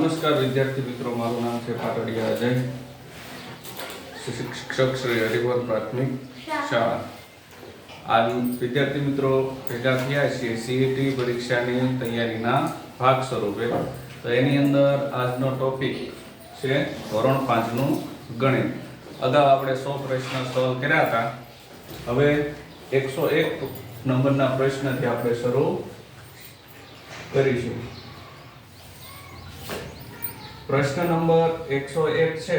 નમસ્કાર વિદ્યાર્થી મિત્રો, મારું નામ છે પાટડિયા અજય, શિક્ષક શ્રી હરિવર પ્રાથમિક શાળા. આ વિદ્યાર્થી મિત્રો ભેગા થયા છીએ સીઈટી પરીક્ષાની તૈયારીના ભાગ સ્વરૂપે. તો એની અંદર આજનો ટોપિક છે ધોરણ 5 નું ગણિત. અગાઉ આપણે 100 પ્રશ્ન સોલ્વ કર્યા હતા. હવે 101 નંબરના પ્રશ્નથી આપણે શરૂ કરીશું. પ્રશ્ન નંબર 101 છે,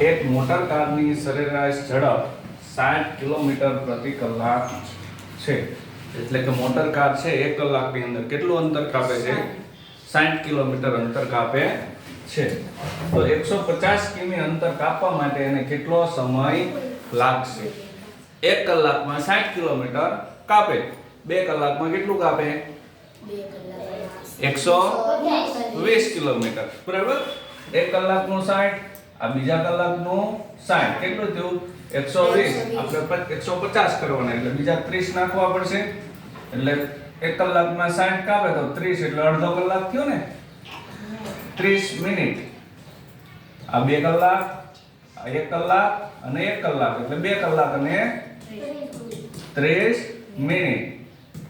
એક મોટર કારની સરેરાશ ઝડપ 60 કિલોમીટર પ્રતિ કલાક છે. એટલે કે મોટર કાર છે 1 કલાકની અંદર કેટલું અંતર કાપે છે? 60 કિલોમીટર અંતર કાપે છે. તો 150 કિમી અંતર કાપવા માટે એને કેટલો સમય લાગશે? 1 કલાકમાં 60 કિલોમીટર કાપે, 2 કલાકમાં કેટલું કાપે? 120 કિલોમીટર. બરાબર. 1 કલાકનું 60, આ બીજા કલાકનું 60, કેટલું થયું? 120. આપણે 150 કરવાના એટલે બીજા 30 નાખવા પડશે. એટલે 1 કલાકમાં 60 કાપે તો 30 એટલે અડધો કલાક થયો ને, 30 મિનિટ. આ 2 કલાક, આ 1 કલાક અને 1 કલાક એટલે 2 કલાક અને 30 મિનિટ.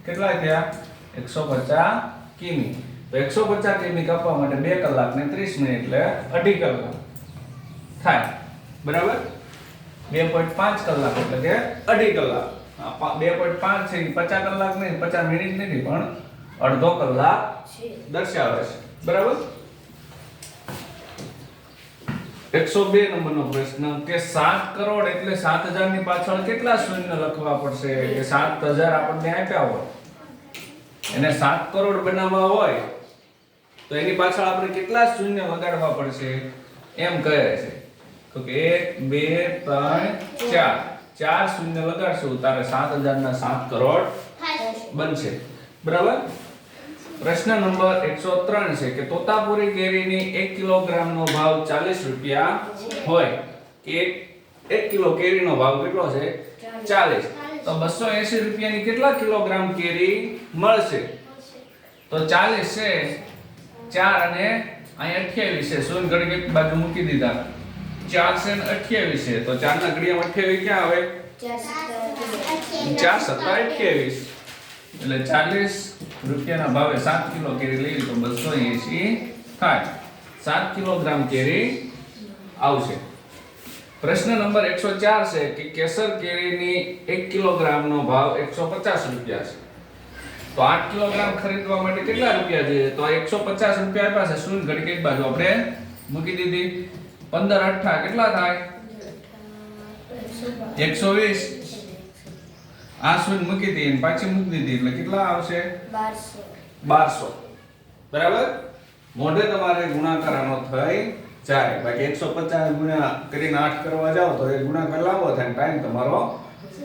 કેટલા થયા? 150 કિમી. તો 150 કિમી કાપવા માટે 2 કલાક ને 30 મિનિટ એટલે અઢી કલાક થાય. બરાબર. 2.5 કલાક એટલે કે અઢી કલાક. 2.5 છે 50 કલાક નહીં, 50 મિનિટ નથી, પણ અડધો કલાક દર્શાવે છે. બરાબર. 102 નંબરનો પ્રશ્ન કે 7 કરોડ એટલે 7000 ની પાછળ કેટલા શૂન્ય લખવા પડશે? કે 7000 આપણને આપ્યા હોય, એને 7 કરોડ બનાવવા હોય તો એની પાછળ આપણે કેટલા શૂન્ય લગાડવા પડશે એમ કહે છે. તો કે 1 2 3 4, 4 શૂન્ય લગાડશું તારે 7000 ના 7 કરોડ બનશે. બરાબર. પ્રશ્ન નંબર 103 છે કે તોતાપુરી કેરીની 1 કિલોગ્રામનો ભાવ 40 રૂપિયા હોય. કે 1 કિલો કેરીનો ભાવ કેટલો છે? 40. તો 280 રૂપિયાની કેટલા કિલોગ્રામ કેરી મળશે? તો 40 છે 4 અને અહીં 28 છે, શૂન્ય ઘડી એક બાજુ મૂકી દીધા. 4 છે ને 28 છે, તો 4 ના ઘડિયામાં 28 ક્યાં આવે? 4 7 28. એટલે 40 રૂપિયાના ભાવે 7 કિલો કેરી લેવી તો 280 થાય. 7 કિલોગ્રામ કેરી આવશે. પ્રશ્ન નંબર 104 છે કે કેસર કેરીની 1 કિલોગ્રામનો ભાવ 150 રૂપિયા છે. તો 8 કિલોગ્રામ ખરીદવા માટે કેટલા રૂપિયા જોઈએ? તો 150 રૂપિયા આપ્યા છે, શૂન્ય ઘડી એક બાજુ આપણે મૂકી દીધી. 15 8 કેટલા થાય? 120. આ શૂન્ય મૂકી દીધી અને પાછી મૂકી દીધી એટલે કેટલા આવશે? 1200. બરાબર. મોઢે તમારે ગુણાકાર આનો થઈ જાય. બાકી 150 ગુણ્યા કરીને 8 કરવા જાવ તો એ ગુણાકાર લાંબો થાય, ટાઈમ તમારો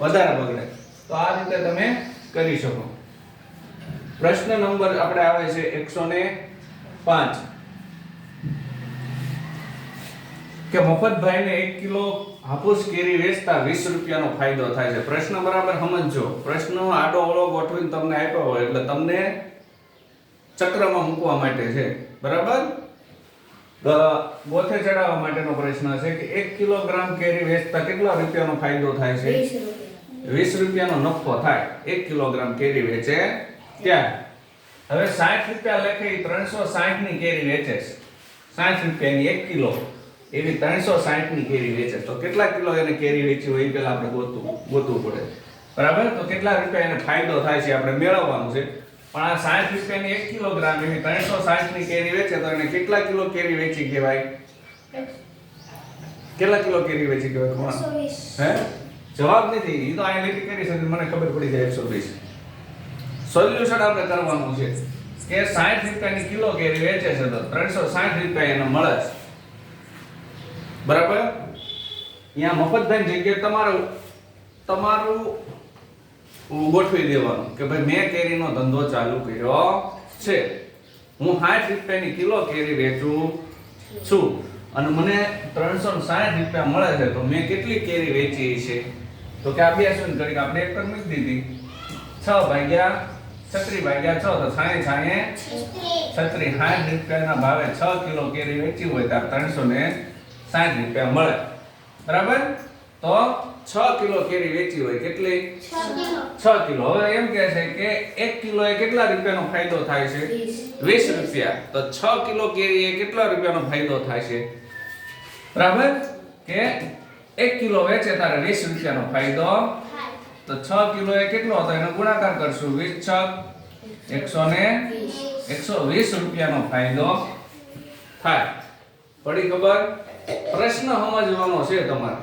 વધારે બગડે. તો આ રીતે તમે કરી શકો. પ્રશ્ન નંબર આપણે આવે છે 105 કે મફતભાઈને 1 કિલો હાફૂસ કેરી વેચતા 20 રૂપિયાનો ફાયદો થાય છે. પ્રશ્ન બરાબર સમજજો. પ્રશ્ન આડો અવળો ગોઠવીને તમને આપ્યો હોય એટલે તમને ચક્રમાં મૂકવા માટે છે. બરાબર. ગોથે ચડાવવા માટેનો પ્રશ્ન છે કે 1 કિલોગ્રામ કેરી વેચતા કેટલા રૂપિયાનો ફાયદો થાય છે? 20 રૂપિયાનો નફો થાય 1 કિલોગ્રામ કેરી વેચે ત્યાં. હવે 60 રૂપિયા લેખે 360 ની કેરી વેચે છે. 60 રૂપિયાની 1 કિલો એવી 360 ની કેરી વેચે. તો કેટલા કિલો એને કેરી વેચી હોય એ પહેલા આપણે ગોતવું પડે. બરાબર. તો કેટલા રૂપિયા એને ફાયદો થાય છે આપણે મેળવવાનું છે. પણ આ 60 રૂપિયાની 1 કિલોગ્રામ એની 360 ની કેરી વેચે તો એને કેટલા કિલો કેરી વેચી કહેવાય? કેટલા કિલો કેરી વેચી કહેવાય? કોણ? હે? જવાબ નથી. ઈ તો આ લીટી કરી છે મને ખબર પડી જાય 120. સોલ્યુશન આપણે કરવાનું છે કે 60 રૂપિયાની કિલો કેરી વેચે છે તો 360 રૂપિયા એને મળે છે. બરાબર. અહીંયા મફતભાઈ જગ્યાએ તમારું ગોઠવી દેવાનું કે ભાઈ મેં કેરીનો ધંધો ચાલુ કર્યો છે, હું 60 રૂપિયાની કિલો કેરી વેચું છું અને મને 360 રૂપિયા મળે છે, તો મેં કેટલી કેરી વેચી છે? તો કે આ બે શું કરી આપણે એક પર મૂકી દીધી. 6 ભાગ્યા છત્રી ભાગ્યા 6 તો 60 છત્રી 60 રૂપિયાના ભાવે 6 કિલો કેરી વેચી હોય તો 360 રૂપિયા મળે. બરાબર? તો 6 કિલો કેરી વેચી હોય કેટલી? 6 કિલો. હવે એમ કહે છે કે 1 કિલો એ કેટલા રૂપિયાનો ફાયદો થાય છે? 20 રૂપિયા. તો 6 કિલો કેરી એ કેટલા રૂપિયાનો ફાયદો થાય છે? બરાબર? કે 1 કિલો વેચે તારે 20 રૂપિયાનો ફાયદો. તો 6 કિલો એ કેટલો હતો એનો ગુણાકાર કરશું 20 6 120 રૂપિયાનો ફાયદો થાય. પડી ખબર? પ્રશ્ન સમજવાનો છે તમારે.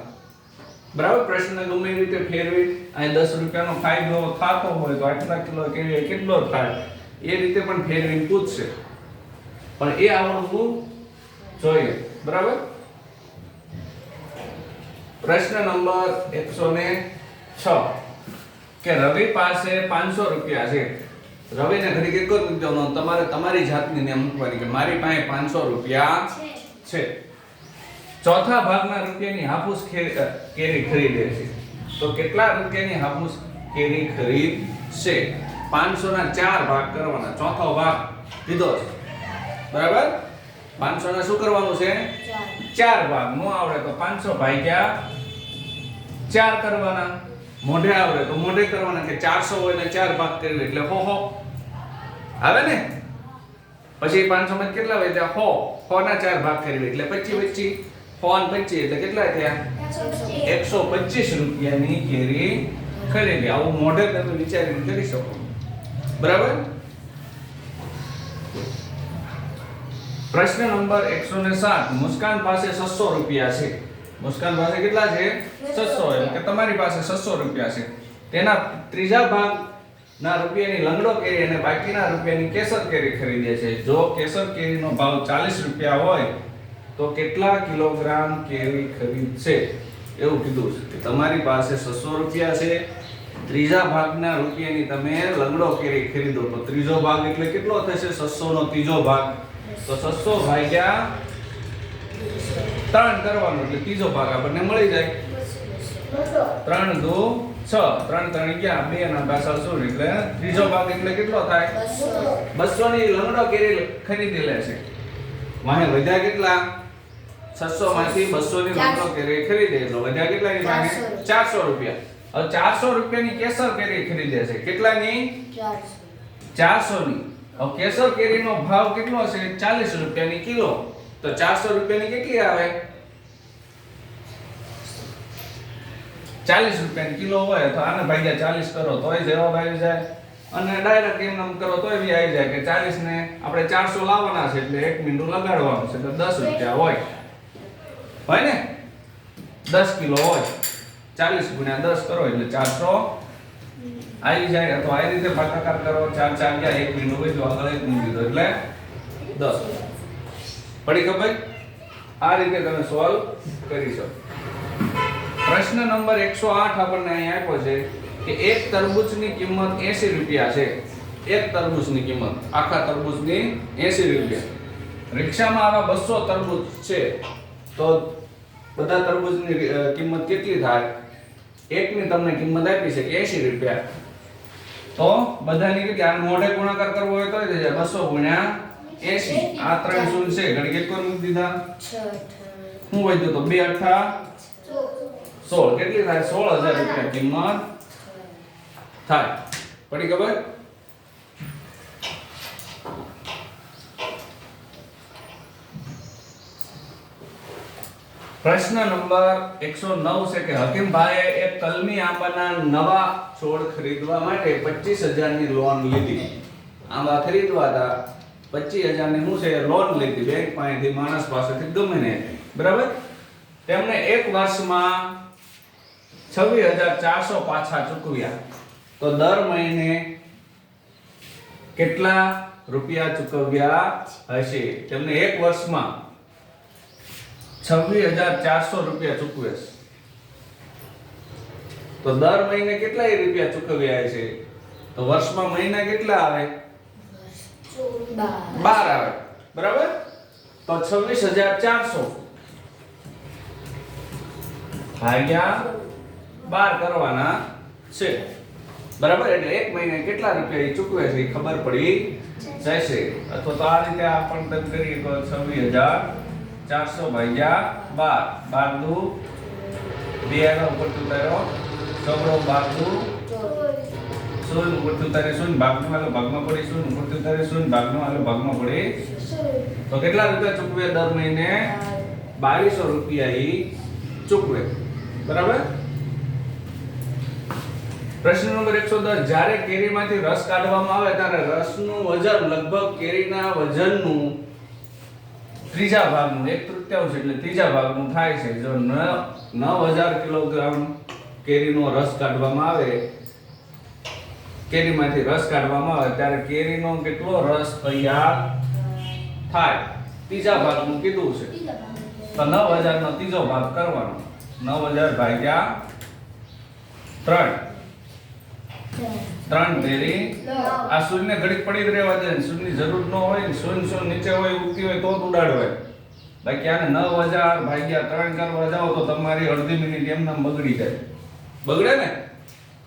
બરાબર? પ્રશ્ન ગમે રીતે ફેરવી અહીં 10 રૂપિયાનો ફાયદો થતો હોય તો આટલા કિલો કેરી કેટલો થાય એ રીતે પણ ફેરવીને પૂછશે. પણ એ આવડવું જોઈએ. બરાબર? પ્રશ્ન નંબર 106 કે રવિ પાસે 500 રૂપિયા છે. રવિને ઘડી એક જ મૂકવાનો, તમારે તમારી જાતની ને મૂકવાની કે મારી પાસે 500 રૂપિયા છે. ચોથા ભાગના રૂપિયાની હાફૂસ કેરી ખરીદે છે. તો કેટલા રૂપિયાની હાફૂસ કેરી ખરીદશે? 500 ના 4 ભાગ કરવાના. ચોથો ભાગ લીધો છે. બરાબર? 500 ના શું કરવાનું છે? 4 ભાગ. નો આવડે તો 500 ભાગ્યા 4 કરવાના. મોઢે આવડે તો મોઢે કરવાના કે 400 હોય ને 4 ભાગ કરવી એટલે હો આવે ને. પછી 500 માં કેટલા હોય ત્યાં હો ના 4 ભાગ કરવી એટલે 25 100 અને 25 એટલે કેટલા થયા? 125 રૂપિયાની કેરી ખરીદી. આવું મોઢે તમે વિચારીને કરી શકો. બરાબર? પ્રશ્ન નંબર 107 મુસ્કાન પાસે 600 રૂપિયા છે. મુસ્કાન પાસે કેટલા છે? 600. એટલે કે તમારી પાસે 600 રૂપિયા છે. તેના ત્રીજા ભાગના રૂપિયાની લંગડો કેરી અને બાકીના રૂપિયાની કેસર કેરી ખરીદે છે. જો કેસર કેરીનો ભાવ 40 રૂપિયા હોય તો કેટલા કિલોગ્રામ કેરી ખરીદશે? એવું કીધું છે કે તમારી પાસે 600 રૂપિયા છે. ત્રીજા ભાગના રૂપિયાની તમે લંગડો કેરી ખરીદો તો ત્રીજો ભાગ એટલે કેટલો થશે? 600 નો ત્રીજો ભાગ. તો 600 ભાગ્યા 3 કરવાનો એટલે ત્રીજો ભાગ આપણને મળી જાય. 3 દુ 6 3 3 ગયા 2 ના પાછળ શું એટલે ત્રીજો ભાગ એટલે કેટલો થાય? 200 ની લંગડો કેરી ખરીદી લે છે. વાહે વધ્યા કેટલા? 600 માંથી 200 ની લંગડો કેરી ખરીદે તો વધ્યા કેટલાની વાહે? 400 રૂપિયા. હવે 400 રૂપિયાની કેસર કેરી ખરીદે છે. કેટલાની? 400 ની. હવે કેસર કેરીનો ભાવ કેટલો છે? 40 રૂપિયાની કિલો. તો 400 રૂપિયાની કેટલી આવે? 40 રૂપિયાની કિલો હોય તો આને ભાગ્યા 40 કરો તોય જવાબ આવી જાય. અને ડાયરેક્ટ એમ નામ કરો તોય બી આવી જાય કે 40 ને આપણે 400 લાવવાના છે એટલે 1 મીંડું લગાડવાનું છે એટલે 10 રૂપિયા હોય. હોય ને? 10 કિલો હોય. 40 ગુણ્યા 10 કરો એટલે 400 આવી જાય. તો આ રીતે ભાગાકાર કરો. 4 4 ગયા 1 મીંડું વધ્યું આગળ 1 મીંડું દીધો એટલે 10. પડી ખબર? આ રીતે તમે સોલ્વ કરી શકો. પ્રશ્ન નંબર 108 આપણને અહીં આપ્યો છે કે એક તરબૂચની કિંમત 80 રૂપિયા છે. એક તરબૂચની કિંમત આખા તરબૂચની 80 રૂપિયા. રિક્ષામાં આવા 200 તરબૂચ છે તો બધા તરબૂચની કિંમત કેટલી થાય? એકની તમને કિંમત આપી છે 80 રૂપિયા. તો બધાની કેટલી? આ મોઢે ગુણાકાર કરવો હોય તો થઈ જાય 200 ગુણ્યા 80. આ 3 શૂન્ય છે ઘડી એક વાર મૂકી દીધા. હું વધ્યો તો 2 8 16. કેટલી થાય? 16000 રૂપિયા કિંમત થાય. પડી ખબર? પ્રશ્ન નંબર 109 છે કે હકીમભાઈએ એક કલમી આંબાના નવા છોડ ખરીદવા માટે 25000 ની લોન લીધી. આંબા ખરીદવા હતા 25000 ની શું છે? લોન લીધી બેંક પાસેથી, માણસ પાસેથી, ગમે ને. બરાબર? તેમને એક વર્ષમાં 26400 પાછા ચૂકવ્યા. તો દર મહિને કેટલા રૂપિયા ચૂકવ્યા હશે? તેમને એક વર્ષમાં 26400 રૂપિયા ચૂકવે છે. તો દર મહિને કેટલા રૂપિયા ચૂકવ્યા હશે? તો વર્ષમાં મહિના કેટલા આવે? 12 આવે. બરાબર? તો 26400 ભાગ્યા 12 કરવાના છે. બરાબર, એટલે એક મહિને કેટલા રૂપિયા એ ચૂકવે છે એ ખબર પડી જશે. અથવા તો આ રીતે આપણે તેમ કરીએ તો 26,400 ભાગ્યા 12, 12 દુ 2 આગળ ઉપર ઉતાર્યો, સગડો 12 દુ 0 ઉપર ઉતારે 0, ભાગનો આલો ભાગમાં પડી 0 ઉપર ઉતારે 0, ભાગનો આલો ભાગમાં પડી. તો કેટલા રૂપિયા ચૂકવે દર મહિને? 2200 રૂપિયા ઈ ચૂકવે. બરાબર. પ્રશ્ન નંબર 110, જ્યારે કેરીમાંથી રસ કાઢવામાં આવે ત્યારે રસનું વજન લગભગ કેરીના વજનનું ત્રીજા ભાગનું 1/3 એટલે ત્રીજા ભાગનું થાય છે. જો 9000 કિલોગ્રામ કેરીનો રસ કાઢવામાં આવે, કેરીમાંથી રસ કાઢવામાં આવે ત્યારે કેરીનો કેટલો રસ તૈયાર થાય? ત્રીજા ભાગનું કીધું છે. તો 9000 નો ત્રીજો ભાગ કરવાનો. 9000 ભાગ્યા 3, 3 તેરી. આ શૂન્ય ઘડીક પડી જ રહેવા દે, શૂન્યની જરૂર ન હોય ને, શૂન્ય નીચે હોય ઉગતી હોય તો જ ઉડાડવાય. બાકી આને 9000 ભાગ્યા 3 કરવા જાઓ તો તમારી અડધી મિનિટ એમને બગડી જાય. બગડે ને?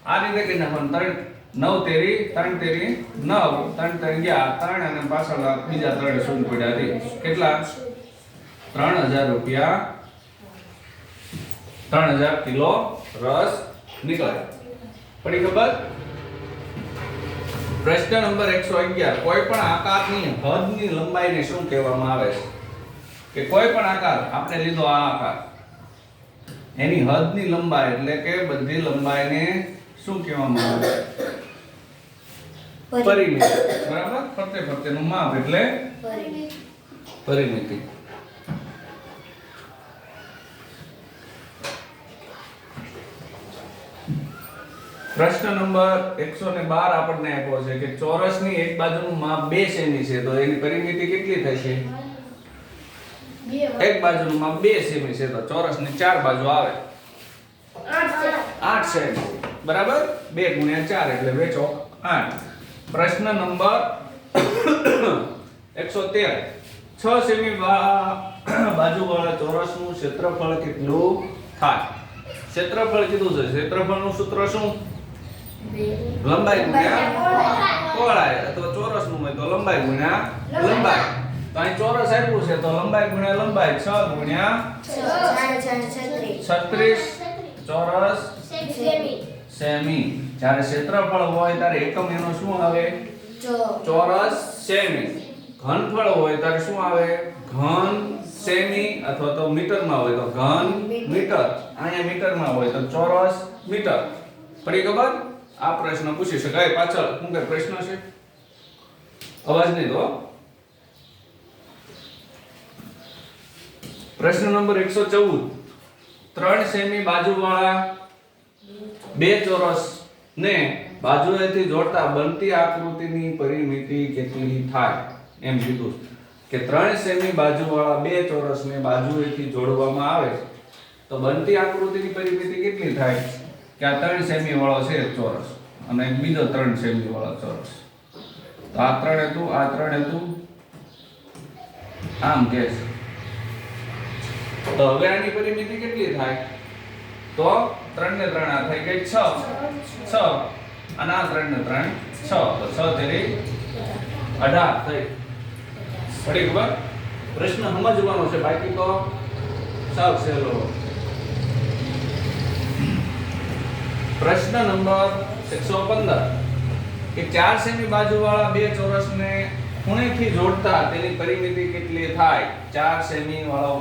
આ રીતે કઈ નાખવાનું. 9 તેરી 3 તેરી 9, 3 તેરી ગયા 3 અને પાછળ બીજા 3 શૂન્ય પડ્યા હતી. કેટલા? 3000 રૂપિયા, 3000 કિલો રસ નીકળે. પડી ખબર? પ્રશ્ન નંબર 111, કોઈ પણ આકારની હદની લંબાઈને શું કહેવામાં આવે છે? કે કોઈ પણ આકાર આપણે લીધો, આ આકાર, એની હદની લંબાઈ એટલે કે બધી લંબાઈને શું કહેવામાં આવે? પરિમિતિ. બરાબર. ફરતે ફરતેનું માપ એટલે પરિમિતિ. પ્રશ્ન નંબર 112 આપણને આપ્યો છે કે ચોરસની એક બાજુનું માપ 2 સેમી છે, તો એની પરિમિતિ કેટલી થશે? એક બાજુનું માપ 2 સેમી છે, તો ચોરસની 4 બાજુ આવે 8 સેમી. બરાબર. 2 ગુણ્યા 4 એટલે 2 ચોક 8. પ્રશ્ન નંબર 113, 6 સેમી બાજુવાળા ચોરસનું ક્ષેત્રફળ કેટલું થાય? ક્ષેત્રફળ કીધું છે. ક્ષેત્રફળનું સૂત્ર શું? લંબાઈ ગુણ્યા પહોળાઈ. અથવા ચોરસનું હોય તો લંબાઈ ગુણ્યા લંબાઈ. તો અહીં ચોરસ આપ્યું છે તો લંબાઈ ગુણ્યા લંબાઈ 6 ગુણ્યા 36 ચોરસ સેમી. જ્યારે ક્ષેત્રફળ હોય ત્યારે એકમ એનો શું આવે? ચોરસ સેમી. ઘનફળ હોય ત્યારે શું આવે? ઘન સેમી. અથવા તો મીટરમાં હોય તો ઘન મીટર. અહીંયા મીટરમાં હોય તો ચોરસ મીટર. પડી ખબર? આ પ્રશ્ન પૂછી શકાય. પાછળ શું કે પ્રશ્ન છે? અવાજ નહીં દો. પ્રશ્ન નંબર 114, 3 સેમી બાજુવાળા બે ચોરસ ને બાજુએથી જોડતા બનતી આકૃતિની પરિમિતિ કેટલી થાય? એમ કીધું કે 3 સેમી બાજુવાળા બે ચોરસને બાજુએથી જોડવામાં આવે તો બનતી આકૃતિની પરિમિતિ કેટલી થાય? કે આ 3 સેમી વાળો છે ચોરસ અને એક બીજો 3 સેમી વાળો ચોરસ. તો આ 3 હતું, આ 3 હતું, આમ કે છે. તો હવે આની પરિમિતિ કેટલી થાય? તો 3 ને 3 આ થઈ ગઈ 6 અને આ 3 ને 3 6, તો 6 તેરી 18 થઈ. પડી ખબર? પ્રશ્ન સમજવાનો છે, બાકી તો સાવ સહેલો. પ્રશ્ન નંબર 115, કે 4 સેમી બાજુવાળા બે ચોરસને ખૂણેથી જોડતા તેની પરિમિતિ કેટલી થાય? 4 સેમી વાળો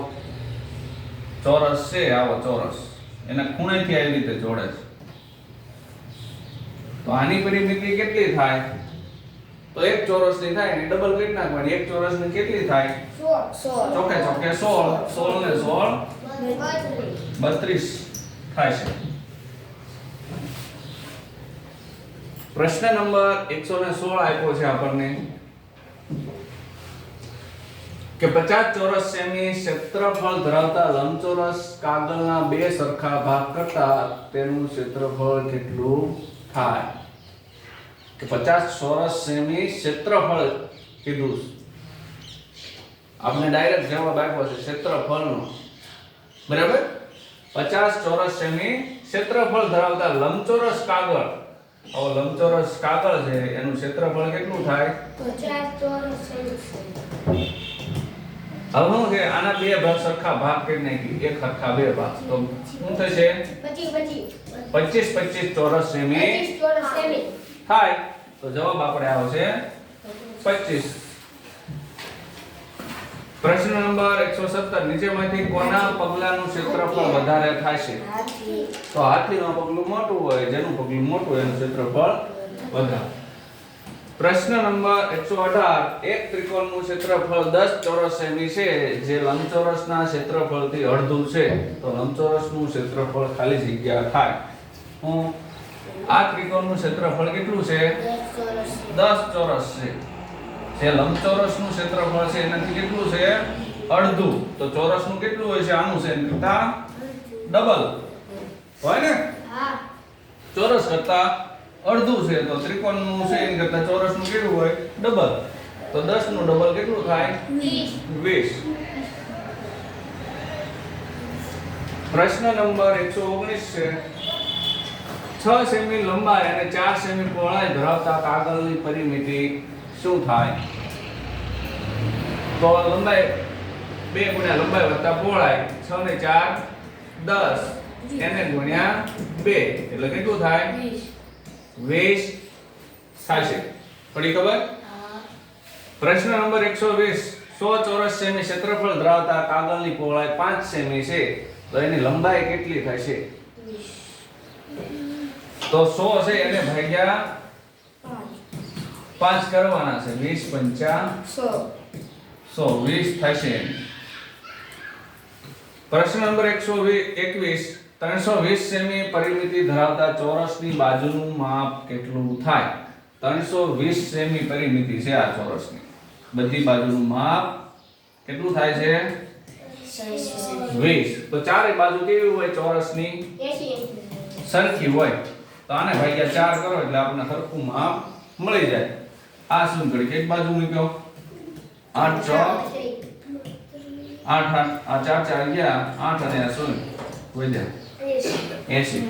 ચોરસ છે, આવો ચોરસ, એને ખૂણેથી આવી રીતે જોડે છે, તો આની પરિમિતિ કેટલી થાય? તો એક ચોરસની થાય ને ડબલ કરી નાખવાની. એક ચોરસની કેટલી થાય? 16. ચોકે ચોકે 16, 16 ને 16 32 થાય છે. પ્રશ્ન નંબર 116 આપ્યો છે આપણને કે 50 ચોરસ સેમી ક્ષેત્રફળ ધરાવતા લંબચોરસ કાગળના બે સરખા ભાગ કરતા તેનું ક્ષેત્રફળ કેટલું થાય? કે 50 ચોરસ સેમી ક્ષેત્રફળ કીધું. આપણે ડાયરેક્ટ જવાબ આપ્યો છે ક્ષેત્રફળનો. બરાબર. 50 ચોરસ સેમી ક્ષેત્રફળ ધરાવતા લંબચોરસ કાગળ આવો લંબચોરસ કાગળ છે એનું ક્ષેત્રફળ કેટલું થાય? 50 ચોરસ સેમી. હવે શું છે આના બે ભાગ સરખા ભાગ કરી નાખી, એક સરખા બે ભાગ, તો શું થશે? 25 ચોરસ સેમી 25 ચોરસ સેમી થાય. તો જવાબ આપણે આવશે 25. પ્રશ્ન નંબર 117 નીચેમાંથી કોના પગલાનું ક્ષેત્રફળ વધારે થશે? હાથી. તો હાથીનું પગલું મોટું હોય, જેનું પગલું મોટું હોય એનું ક્ષેત્રફળ વધારે. પ્રશ્ન નંબર 118 એક ત્રિકોણનું ક્ષેત્રફળ 10 ચોરસ સેમી છે જે લંબચોરસના ક્ષેત્રફળથી અડધું છે, તો લંબચોરસનું ક્ષેત્રફળ ખાલી જગ્યા થાય. હું આ ત્રિકોણનું ક્ષેત્રફળ કેટલું છે? 10 ચોરસ 10 ચોરસ છે. જે લંબચોરસનું ક્ષેત્રફળ છે એનાથી કેટલું છે? અડધું. તો ચોરસનું કેટલું હોય છે? આનું છે એના કરતા ડબલ હોય ને? હા. ચોરસ કરતા અડધું છે, તો ત્રિકોણનું છે એની કરતા ચોરસનું કેટલું હોય? ડબલ. તો 10 નું ડબલ કેટલું થાય? 20. પ્રશ્ન નંબર 119 છે 6 સેમી લંબાઈ અને 4 સેમી પહોળાઈ ધરાવતા કાગળની પરિમિતિ શું થાય? તો લંબાઈ 2 ગુણ્યા લંબાઈ વત્તા પહોળાઈ 6 ને 4 10 એને ગુણ્યા 2 એટલે કેટલું થાય? 20 થશે. પડી ખબર? પ્રશ્ન નંબર 120 100 ચોરસ સેમી ક્ષેત્રફળ ધરાવતા કાગળની પહોળાઈ 5 સેમી છે, તો એની લંબાઈ કેટલી થશે? તો 100 છે એને ભાગ્યા 5 કરવાના છે. 20 પંચા 100 20 થશે. પ્રશ્ન નંબર 121 320 સેમી પરિમિતિ ધરાવતા ચોરસની બાજુનું માપ કેટલું થાય? 320 સેમી પરિમિતિ છે આ ચોરસની, બધી બાજુનું માપ કેટલું થાય છે? 20. તો ચારે બાજુ કેવી હોય ચોરસની? સરખી હોય. તો આને ભાગ્યા 4 કરો એટલે આપણને સરખું માપ મળી જાય. આ શું કરી એક બાજુ મૂક્યો 8 ચોક 8 આ 4 4 ગયા 8 અને આ 0 વધ્યા 80.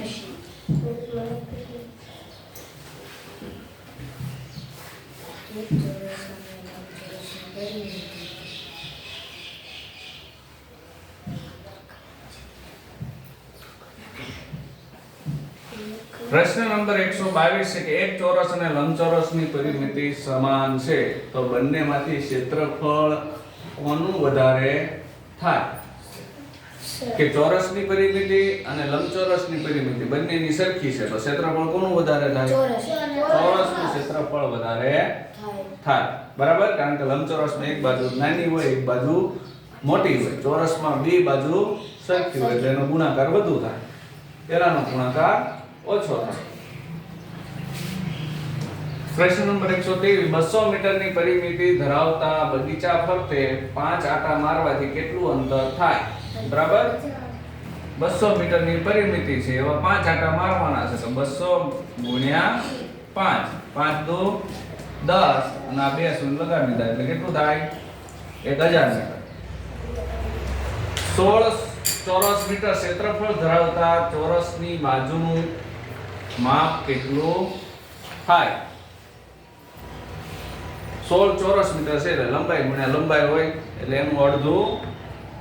પ્રશ્ન નંબર 122 છે કે એક ચોરસ અને લંબચોરસની પરિમિતિ સમાન છે, તો બંનેમાંથી ક્ષેત્રફળ કોનું વધારે થાય? કે ચોરસની પરિમિતિ અને લંબચોરસની પરિમિતિ બંનેની સરખી છે, તો ક્ષેત્રફળ કોનું વધારે થાય? ચોરસનું ક્ષેત્રફળ વધારે થાય. બરાબર? કારણ કે લંબચોરસમાં એક બાજુ નાની હોય એક બાજુ મોટી હોય, ચોરસમાં બે બાજુ સરખી હોય એટલે એનો ગુણાકાર વધુ થાય, પેલાનો ગુણાકાર ઓછો થાય. પ્રશ્ન નંબર 123 200 મીટરની પરિમિતિ ધરાવતા બગીચા ફરતે 5 આંટા મારવાથી કેટલું અંતર થાય? બરાબર? 200 મીટરની પરિમિતિ છે એવા 5 આંટા મારવાના છે, તો 200 ગુણ્યા 5 5 દુ 10 અને આ બે શૂન્ય લગાવી દીધા એટલે કેટલું થાય? 1000 મીટર. 16 ચોરસ મીટર ક્ષેત્રફળ ધરાવતા ચોરસની બાજુનું માપ કેટલું થાય? 16 ચોરસ મીટર છે એટલે લંબાઈ ગુણ્યા લંબાઈ હોય એટલે એનું અડધું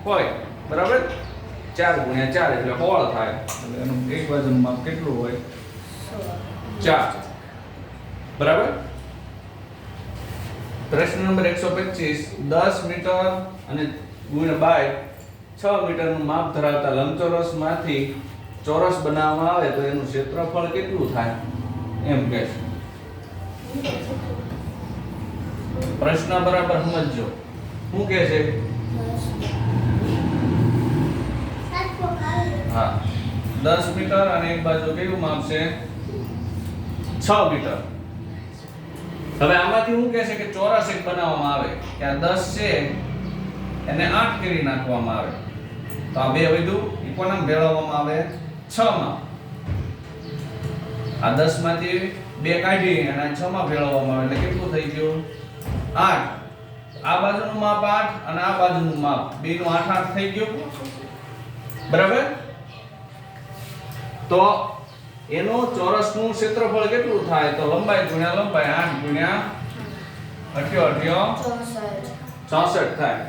હોય. બરાબર? 4 ગુણ્યા 4 એટલે 16 થાય, એટલે એનું એક બાજુનું માપ કેટલું હોય? 4. બરાબર? પ્રશ્ન નંબર 125 10 મીટર અને ગુણ્યા બાય 6 મીટરનું માપ ધરાવતા લંબચોરસમાંથી ચોરસ બનાવવામાં આવે તો એનું ક્ષેત્રફળ કેટલું થાય? એમ કહે છે. પ્રશ્ન બરાબર સમજજો. શું કહે છે? હા 10 મીટર અને એક બાજુ કેવું માપ છે? 6 મીટર. હવે આમાંથી શું કહે છે કે ચોરસ એક બનાવવામાં આવે કે આ 10 છે એને 8 કરી નાખવામાં આવે, તો આ બે વધ્યું ઈ કોનામ ભેળવવામાં આવે? 6 માં. આ 10 માંથી 2 કાઢી અને 6 માં ભેળવવામાં આવે એટલે કેટલું થઈ ગયું? 8. આ બાજુનું માપ 8 અને આ બાજુનું માપ બેનું 8 8 થઈ ગયું. બરાબર? તો એનું ચોરસનું ક્ષેત્રફળ કેટલું થાય? તો લંબાઈ ગુણ્યા લંબાઈ 8 ગુણ્યા 8 64 થાય.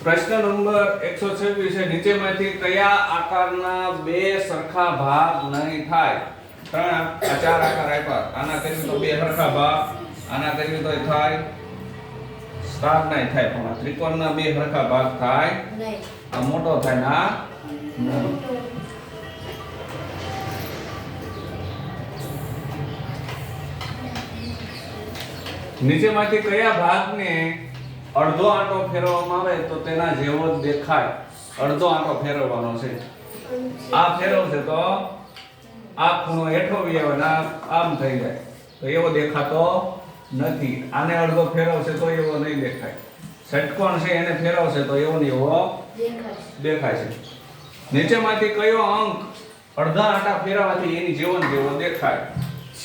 પ્રશ્ન નંબર 126 છે નીચેમાંથી કયા આકારના બે સરખા ભાગ નહીં થાય? ચાર આકાર આપ્યા. આના કરીએ તો બે સરખા ભાગ, આના કરીએ તો થાય સ્ટાર નહીં થાય, પણ આ ત્રિકોણના બે સરખા ભાગ થાય. આ મોટો થાય ને આ નાનો. નીચેમાંથી કયા ભાગને અડધો આંટો ફેરવવામાં આવે તો તેના જેવો જ દેખાય? અડધો આંટો ફેરવવાનો છે. આ ફેરવશે તો આ ખૂણો હેઠો વી આવે ને આમ થઈ જાય, તો એવો દેખાતો નથી. આને અડધો ફેરવશે તો એવો નહીં દેખાય. ષટકોણ છે એને ફેરવશે તો એવો ને એવો દેખાય છે. નીચેમાંથી કયો અંક અડધા આંટા ફેરવવાથી એની જેવો ને જેવો દેખાય?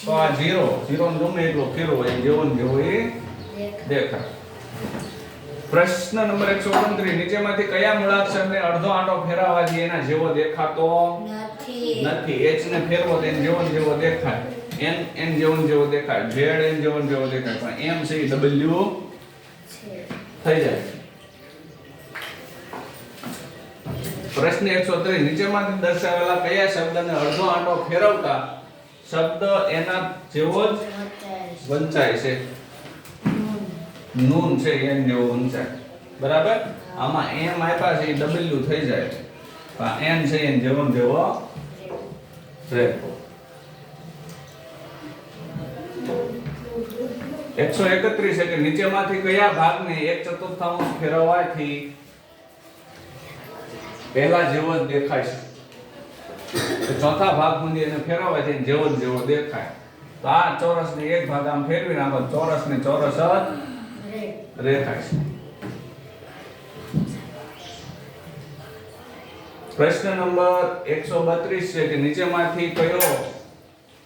તો આ 0 નો ગમે એટલો ફેરવો એ જેવો ને જેવો એ દેખાય. પ્રશ્ન નંબર 129 નીચેમાંથી કયા મૂળાક્ષરને અડધો આંટો ફેરવવાથી એના જેવો દેખાતો નથી? h ને ફેરવો તો એને જેવો ને જેવો દેખાય, n જેવો ને જેવો દેખાય, z n જેવો ને જેવો દેખાય, પણ m છે w થઈ જાય. પ્રશ્ન 130 નીચેમાંથી દર્શાવેલા કયા શબ્દને અડધો આંટો ફેરવતા શબ્દ એના જેવો જ વંચાય છે? નૂન છે એન જેવો વંચાય. બરાબર? આમાં m આપ્યા છે એ w થઈ જાય, પણ n છે એન જેવો ને જેવો રહે. 131 છે કે નીચેમાંથી કયા ભાગને 1/4 ફેરવવાથી પહેલા જેવો જ દેખાય છે? તો ચોથા ભાગ સુધી એને ફેરવવાથી જેવો જ જેવો દેખાય. તો આ ચોરસને એક ભાગ આમ ફેરવી નાખો, ચોરસને ચોરસ જ દેખાય છે. પ્રશ્ન નંબર 132 છે કે નીચેમાંથી કયો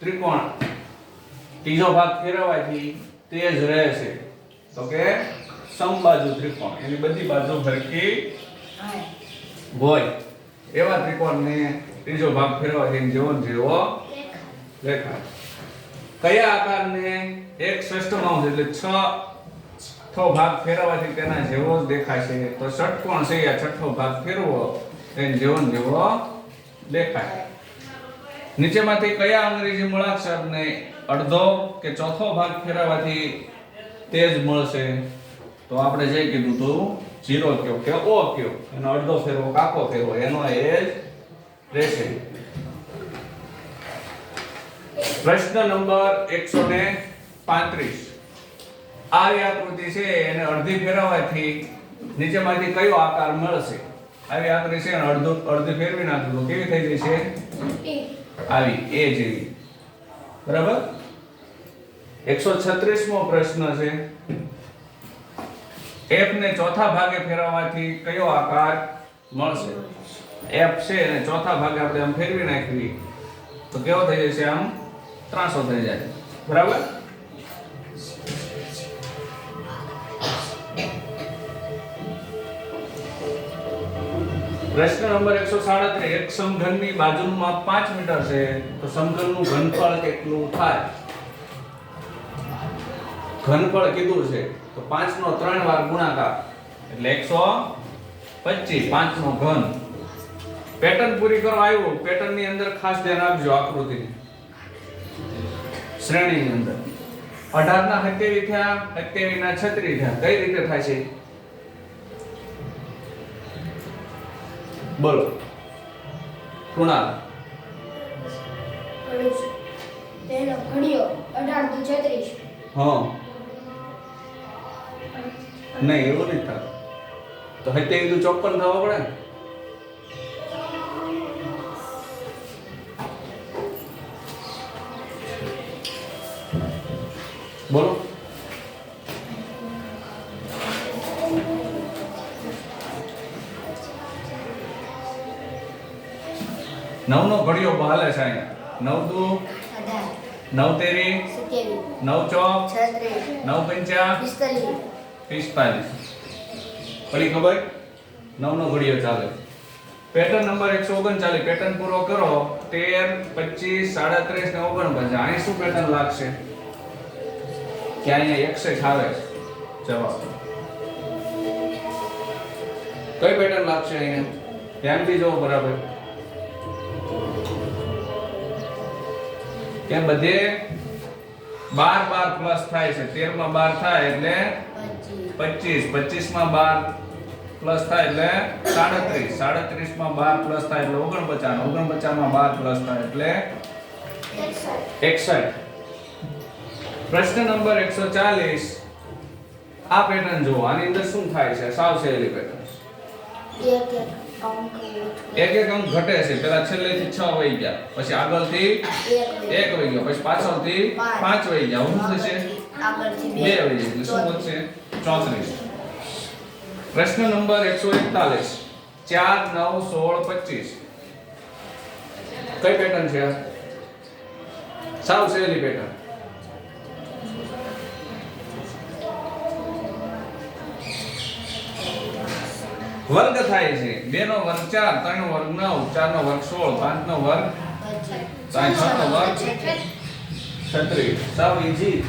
ત્રિકોણ ત્રીજો ભાગ ફેરવવાથી તે જ રહે છે? તો કે સમબાજુ ત્રિકોણ, એની બધી બાજુ સરખી હોય એવા ત્રિકોણને ત્રીજો ભાગ ફેરવવાથી જેવો ને જેવો દેખાય. કયા આકારને એક ષષ્ઠમાંશ એટલે 6થો ભાગ ફેરવવાથી તેના જેવો જ દેખાય છે? તો ષટકોણ છે, આ છઠ્ઠો ભાગ ફેરવો તેને જેવો ને જેવો દેખાય. નીચેમાંથી કયા અંગ્રેજી મૂળાક્ષરને અડધો કે ચોથો ભાગ ફેરવવાથી તે જ મળશે? તો આપણે જે કીધું હતું 0 કયો કે o કયો, એનો અડધો ફેરવો કાકો ફેરવો એનો એ જ રહેશે. પ્રશ્ન નંબર 135 આ આકૃતિ છે એને અડધી ફેરવવાથી નીચેમાંથી કયો આકાર મળશે? આવી આકૃતિ છે અને અડધી ફેરવી નાખો તો કેવી થઈ જશે? આવી એ જેવી. બરાબર? 136મો પ્રશ્ન છે f ને ચોથા ભાગે ફેરવવાથી કયો આકાર મળશે? f છે અને ચોથા ભાગે આપણે આમ ફેરવી નાખવી તો કેવો થઈ જશે? આમ ત્રાસો થઈ જાય. બરાબર? પ્રશ્ન નંબર 137 એક સમઘનની બાજુનું માપ 5 મીટર છે તો સમઘનનું ઘનફળ કેટલું થાય? ઘનફળ કીધું છે તો 5 નો 3 વાર ગુણાકાર એટલે 125, 5 નો ઘન. પેટર્ન પૂરી કરવા આવ્યું, પેટર્ન ની અંદર ખાસ ધ્યાન આપજો આકૃતિની શ્રેણીની અંદર 18 ના 27 થયા, 27 ના 36 થયા. કઈ રીતે થાય છે? બોલો કુણાલ. તેનો ઘડિયો 18 થી 36. હા નહીં એવું નહીં થાય તો 27 તો 54 થવા પડે ને? બોલો 9 નો ઘડિયો હાલે છે અહીંયા 9 દુ 18 9 તેરી 27 9 ચોક 36 9 પંચા 45 45 પડી ખબર 9 નો ઘડિયો ચાલે પેટર્ન નંબર 139 પેટર્ન પૂરો કરો 13 25 37 ને 49 અહીં શું પેટર્ન લાગશે કે અહીંયા 61 આવે છે જવાબ કઈ પેટર્ન લાગશે અહીંયા ધ્યાનથી જોવો બરાબર કે બધે 12 પ્લસ થાય છે 13 માં 12 થાય એટલે 25 25 માં 12 પ્લસ થાય એટલે 37 37 માં 12 પ્લસ થાય એટલે 49 49 માં 12 પ્લસ થાય એટલે 61 પ્રશ્ન નંબર 140 આ પેટર્ન જુઓ આની અંદર શું થાય છે સાવ સહેલી પેટર્ન એક અંક ઘટે છે પેલા છેલ્લેથી 6 વહી ગયા પછી આગળથી 1 વહી ગયો પછી પાછળથી 5 વહી ગયા શું થશે 2 વહી ગયા એટલે શું વધશે 34 પ્રશ્ન નંબર 141 4 9 16 25 કઈ પેટર્ન છે સાવ સહેલી પેટર્ન વર્ગ થાય છે 2 નો વર્ગ 4 3 નો વર્ગ 9 4 નો વર્ગ 16 5 નો વર્ગ 6 નો વર્ગ 36 સાવ ઈઝી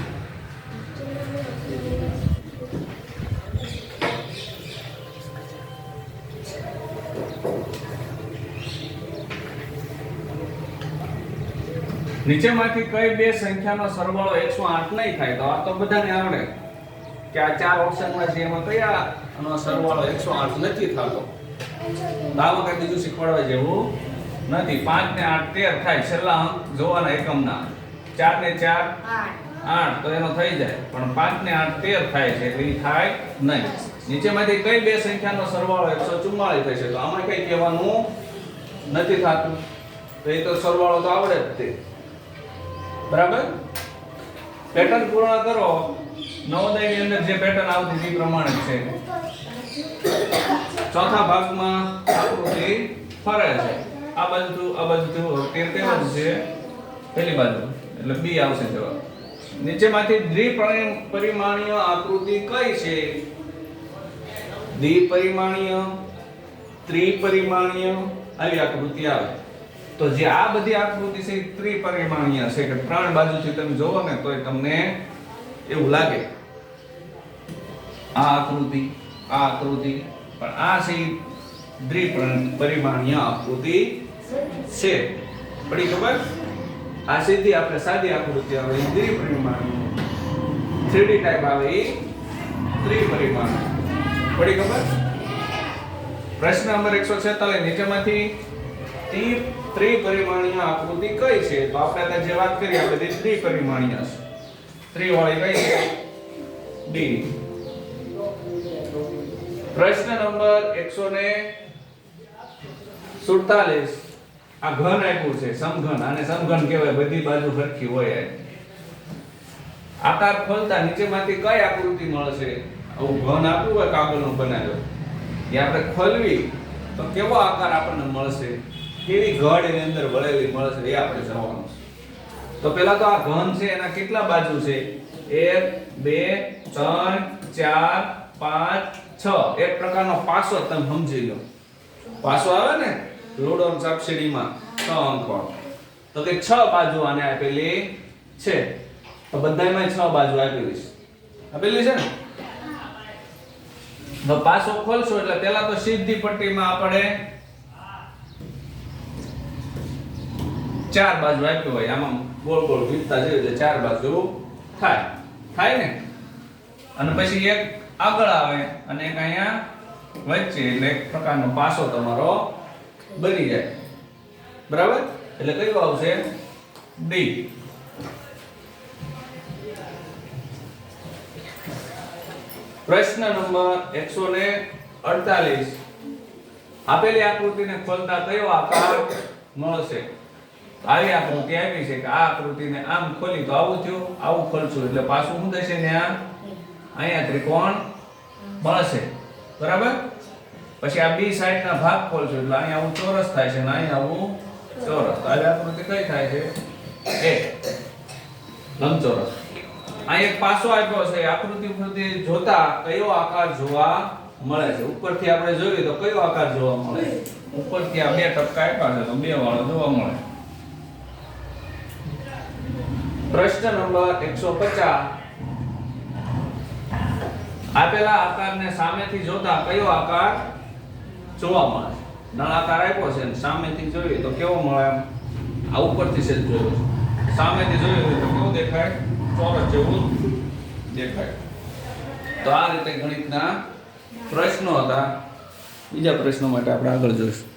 નીચેમાંથી કઈ બે સંખ્યાનો સરવાળો 108 નહીં થાય તો આ તો બધાને આવડે કે આ ચાર ઓપ્શનમાં છે એમાં કયા આનો સરવાળો 108 નથી થતો દાવો કે બીજું શીખવાડવા જેવું નથી 5 ને 8 13 થાય છેલ્લા અંક જોવાના એકમના 4 ને 4 8 તો એનો થઈ જાય પણ 5 ને 8 13 થાય છે એટલે ઈ થાય નહીં નીચેમાંથી કઈ બે સંખ્યાનો સરવાળો 144 થશે તો આમાં કઈ કહેવાનું નથી થતું તો એ તો સરવાળો તો આવડે જ તે બરાબર પેટર્ન પૂર્ણ કરો નવોદયની અંદર જે પેટર્ન આવતી છે એ પ્રમાણે છે ચોથા ભાગમાં આકૃતિ ફરે છે આ બાજુ 13 તેવા જ છે પહેલી બાજુ એટલે બી આવશે જવાબ નીચેમાંથી દ્વિપરિમાણીય આકૃતિ કઈ છે દ્વિપરિમાણીય ત્રિપરિમાણીય આવી આકૃતિ આવે તો જે આ બધી આકૃતિ છે ત્રિપરિમાણીય છે કે ત્રણ બાજુથી તમે જોવો ને તોય તમને એવું લાગે આ આકૃતિ પણ આ છે દ્વિપરિમાણીય આકૃતિ છે પડી ખબર આ સીધી આપણે સાદી આકૃતિ આવે એ દ્વિપરિમાણીય 3D ટાઈપ આવે એ ત્રિપરિમાણીય પડી ખબર પ્રશ્ન નંબર 146 નીચેમાંથી ત્રિપરિમાણીય આકૃતિ કઈ છે તો આપણે જે વાત કરી આ બધી ત્રિપરિમાણીય છે ત્રિવાળી કઈ છે ડી પ્રશ્ન નંબર 147 આ ઘન આપ્યું છે સમઘન આને સમઘન કહેવાય બધી બાજુ સરખી હોય આકાર ખોલતા નીચેમાંથી કઈ આકૃતિ મળશે આવું ઘન આપ્યું હોય કાગળનો બનાવ્યો એ આપણે ખોલવી તો કેવો આકાર આપણને મળશે કેવી ઘડ એની અંદર વળેલી મળશે એ આપણે જોવાનું છે તો પહેલા તો આ ઘન છે એના કેટલા બાજુ છે 1 2 3 4 5 6 એક પ્રકારનો પાસો તમે સમજી લો પાસો આવે ને લૂડો સબસિડીમાં 6 અંકો તો કે 6 બાજુ આને આપેલી છે તો બધાયમાં 6 બાજુ આપેલી છે આપેલી છે ને તો પાસો ખોલશો એટલે પહેલા તો સીધી પટ્ટીમાં આપણે 4 બાજુ આપ્યું હોય આમાં ગોળ ગોળ વિસ્તા જેવી રીતે 4 બાજુ થાય ને અને પછી એક આગળ આવે અને એક અહીંયા વચ્ચે એટલે એક પ્રકારનો પાસો તમારો બની જાય બરાબર એટલે કયું આવશે ડી પ્રશ્ન નંબર 148 આપેલી આકૃતિને ખોલતા કયો આકાર મળશે આવી આકૃતિ આપી છે કે આ આકૃતિને આમ ખોલી તો આવું થયું આવું ખોલશું એટલે પાછું શું થશે ને અહીંયા ત્રિકોણ મળશે બરાબર પછી આ બી સાઈડના ભાગ ખોલશું એટલે અહીંયા આવું ચોરસ થાય છે અને અહીંયા આવું ચોરસ તો આવી આકૃતિ કઈ થાય છે એ લંબચોરસ. આ એક પાસો આપ્યો છે. આકૃતિ પરથી જોતા કયો આકાર જોવા મળે છે? ઉપરથી આપણે જોયું તો કયો આકાર જોવા મળે? ઉપરથી આ બે ટપકા આપ્યા છે તો બે વાળો જોવા મળે. પ્રશ્ન નંબર 150. આપેલા આકારને સામેથી જોતા કયો આકાર જોવા મળે? નળાકાર આપ્યો છે અને સામેથી જોઈએ તો કેવો મળે? આ ઉપરથી છે જોયો, સામેથી જોયું તો કેવું દેખાય? ચોરસ જેવું દેખાય. તો આ રીતે ગણિતના પ્રશ્નો હતા. બીજા પ્રશ્નો માટે આપણે આગળ જોઈશું.